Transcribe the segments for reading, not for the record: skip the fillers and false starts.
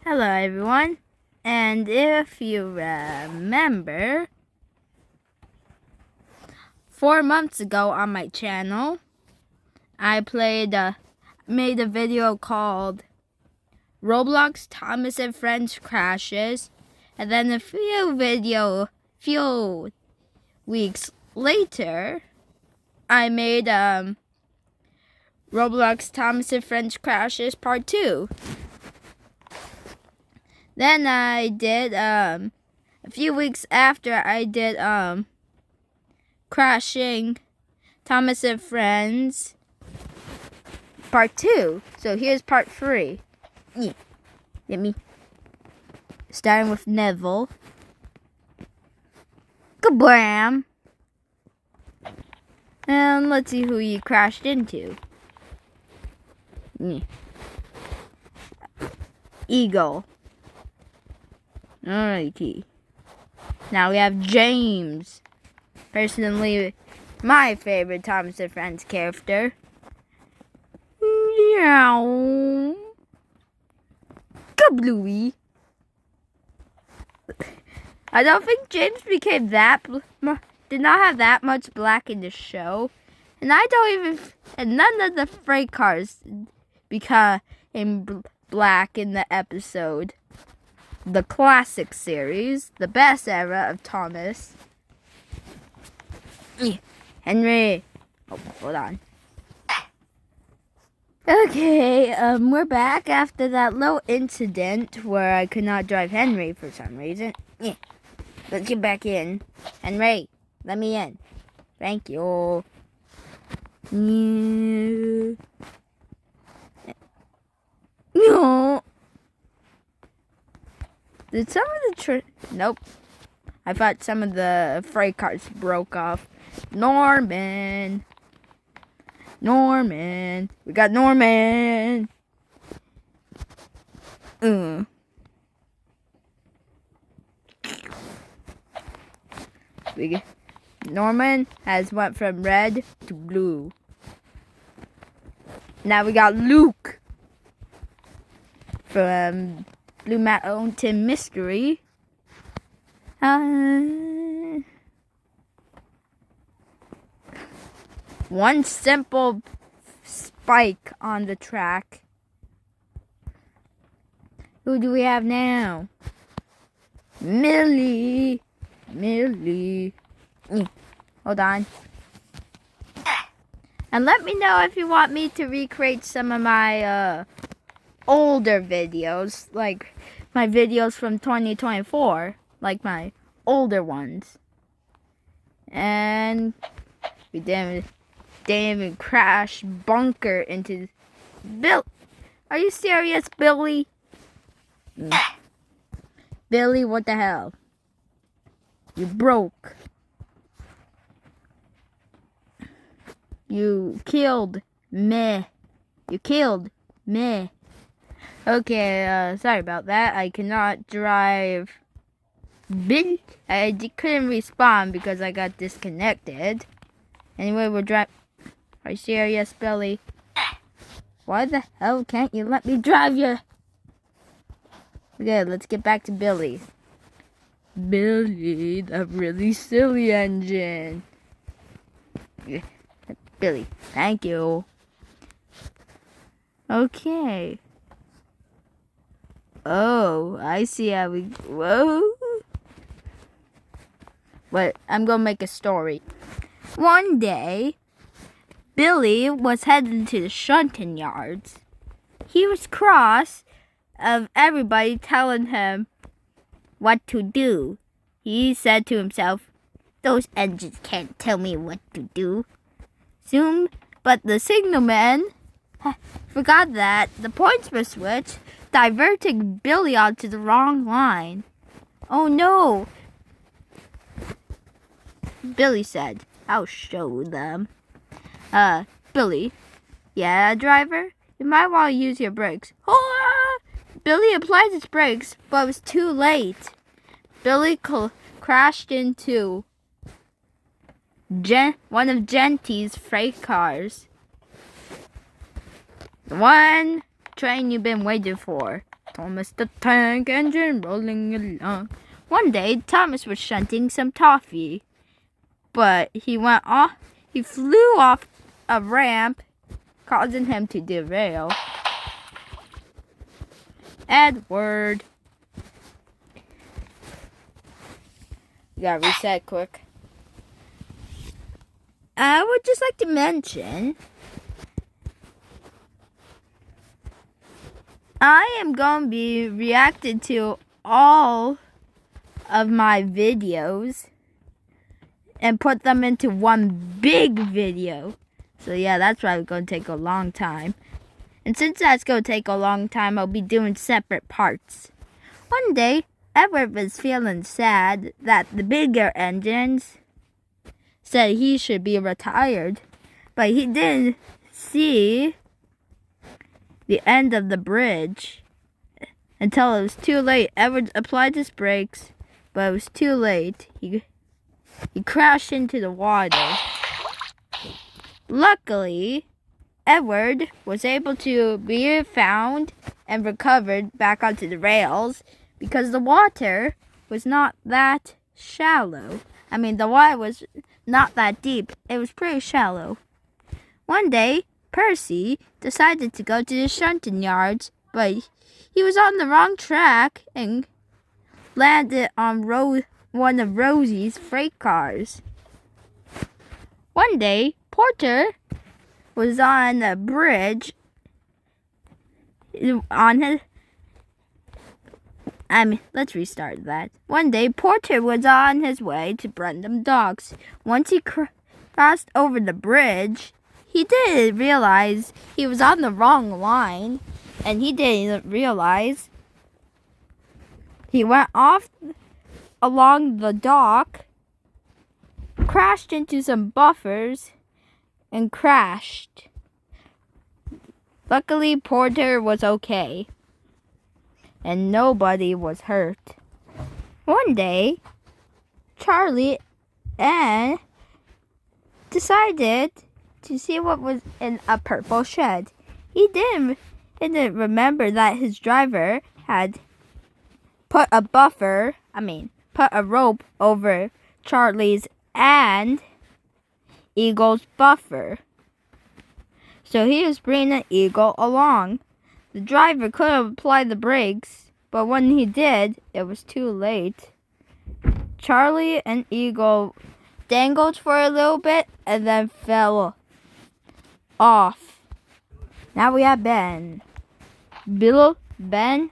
Hello everyone, and if you remember, 4 months ago on my channel, I made a video called Roblox Thomas and Friends Crashes, and then a few weeks later, I made Roblox Thomas and Friends Crashes Part 2. Then I did, a few weeks after, I did, Crashing Thomas and Friends Part 2. So here's Part 3. Get me. Starting with Neville. Kablam! And let's see who you crashed into. Eagle. Alrighty. Now we have James. Personally, my favorite Thomas and Friends character. Meow. Kablooey. I don't think James became did not have that much black in the show. And none of the freight cars became black in the episode. The classic series, the best era of Thomas. Henry. Oh, hold on. Okay, we're back after that little incident where I could not drive Henry for some reason. Let's get back in. Henry, let me in. Thank you. No. Did some of the nope. I thought some of the freight cars broke off. Norman. We got Norman. Norman has went from red to blue. Now we got Luke from Blue Mountain Mystery. One simple spike on the track. Who do we have now? Millie. Hold on. And let me know if you want me to recreate some of my older videos, like my videos from 2024, like my older ones. And we didn't even crash bunker into Bill. Are you serious, Billy? Billy, what the hell? You broke. You killed me. Okay, sorry about that. I cannot drive Bill. Couldn't respond because I got disconnected. Anyway, we're driving. Are you serious, Billy? Why the hell can't you let me drive you? Okay, let's get back to Billy. Billy, the really silly engine. Billy, thank you. Okay. Oh, I see how we... Whoa. But I'm gonna make a story. One day, Billy was heading to the shunting yards. He was cross of everybody telling him what to do. He said to himself, "Those engines can't tell me what to do." Soon, but the signalman forgot that the points were switched, diverting Billy onto the wrong line. Oh no! Billy said, "I'll show them." Billy, yeah, driver? You might want to use your brakes. Oh! Billy applied his brakes, but it was too late. Billy crashed into one of Genty's freight cars. The one train you've been waiting for. Thomas the Tank Engine rolling along. One day, Thomas was shunting some toffee, but he flew off a ramp, causing him to derail. Edward. Gotta reset quick. I would just like to mention, I am going to be reacting to all of my videos and put them into one big video. So yeah, that's probably going to take a long time. And since that's going to take a long time, I'll be doing separate parts. One day, Edward was feeling sad that the bigger engines said he should be retired, but he didn't see the end of the bridge until it was too late. Edward applied his brakes, but it was too late. He crashed into the water. Luckily, Edward was able to be found and recovered back onto the rails because the water was not that shallow. I mean, the water was not that deep. It was pretty shallow. One day, Percy decided to go to the shunting yards, but he was on the wrong track and landed on one of Rosie's freight cars. One day, Porter was on a bridge let's restart that. One day, Porter was on his way to Brendam Docks. Once he crossed over the bridge, he didn't realize he was on the wrong line, and he didn't realize he went off along the dock, crashed into some buffers, and crashed. Luckily, Porter was okay, and nobody was hurt. One day, Charlie and decided to see what was in a purple shed. He didn't remember that his driver had put a rope over Charlie's and Eagle's buffer. So he was bringing Eagle along. The driver could have applied the brakes, but when he did, it was too late. Charlie and Eagle dangled for a little bit and then fell off. Now we have Ben. Bill, Ben.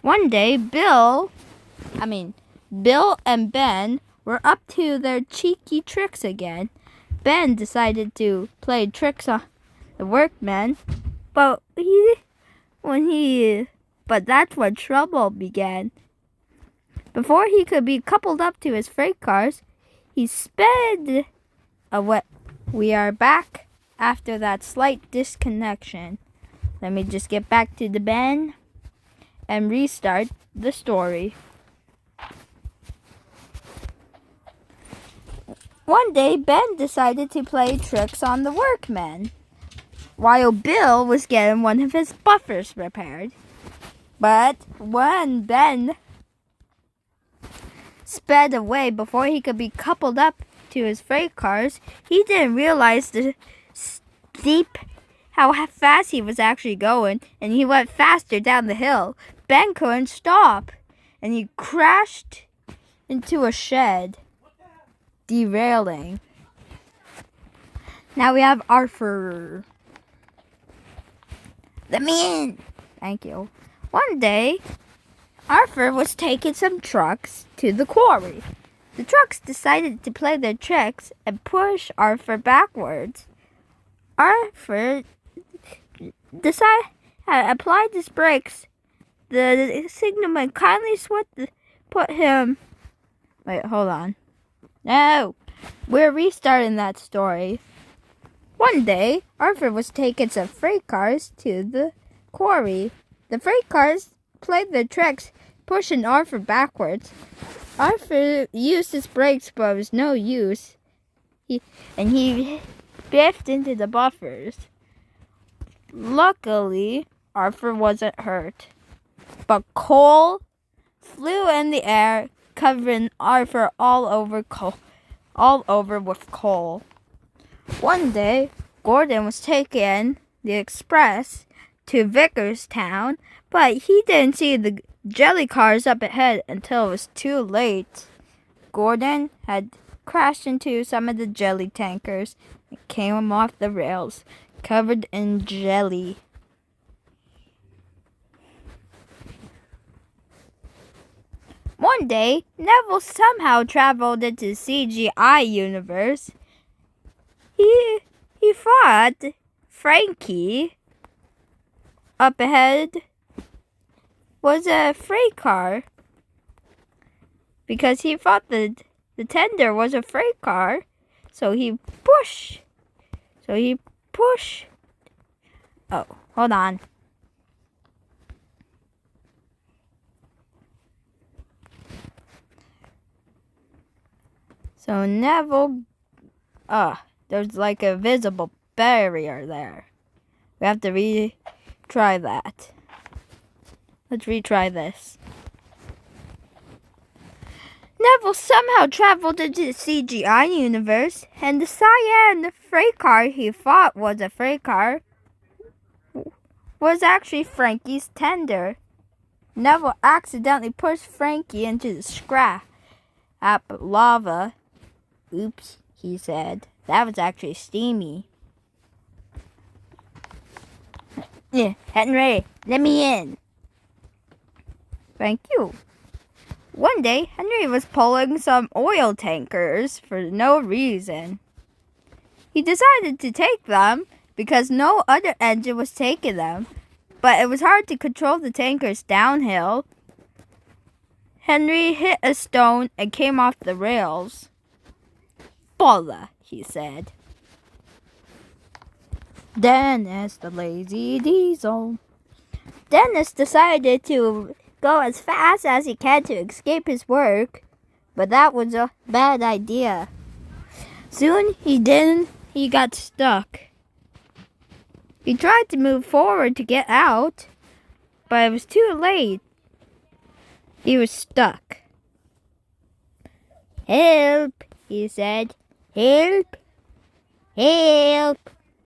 One day, Bill and Ben were up to their cheeky tricks again. Ben decided to play tricks on the workmen, but that's when trouble began. Before he could be coupled up to his freight cars, he sped away. We are back after that slight disconnection. Let me just get back to the Ben and restart the story. One day, Ben decided to play tricks on the workmen, while Bill was getting one of his buffers repaired. But when Ben sped away before he could be coupled up to his freight cars, he didn't realize how fast he was actually going, and he went faster down the hill. Ben couldn't stop, and he crashed into a shed, derailing. Now we have Arthur. Let me in. Thank you. One day, Arthur was taking some trucks to the quarry. The trucks decided to play their tricks and push Arthur backwards. Arthur applied his brakes. The signalman kindly put him. Wait, hold on. No, we're restarting that story. One day, Arthur was taking some freight cars to the quarry. The freight cars played their tricks, pushing Arthur backwards. Arthur used his brakes, but it was no use. He biffed into the buffers. Luckily, Arthur wasn't hurt. But coal flew in the air, covering Arthur all over with coal. One day, Gordon was taking the express to Vickerstown, but he didn't see the jelly cars up ahead until it was too late. Gordon had crashed into some of the jelly tankers and came off the rails, covered in jelly. One day, Neville somehow traveled into the CGI universe. He fought Frankie. Up ahead was a freight car because he thought the tender was a freight car. So he pushed. Oh, hold on. So Neville, there's like a visible barrier there. We have to retry that. Let's retry this. Neville somehow traveled into the CGI universe, and the cyan freight car he thought was a freight car was actually Frankie's tender. Neville accidentally pushed Frankie into the scrap lava. Oops, he said. That was actually steamy. Yeah, Henry, let me in. Thank you. One day, Henry was pulling some oil tankers for no reason. He decided to take them because no other engine was taking them, but it was hard to control the tankers downhill. Henry hit a stone and came off the rails. Bolla, he said. Dennis, the lazy diesel. Dennis decided to go as fast as he can to escape his work, but that was a bad idea. Soon he got stuck. He tried to move forward to get out, but it was too late. He was stuck. Help, he said. Help! Help!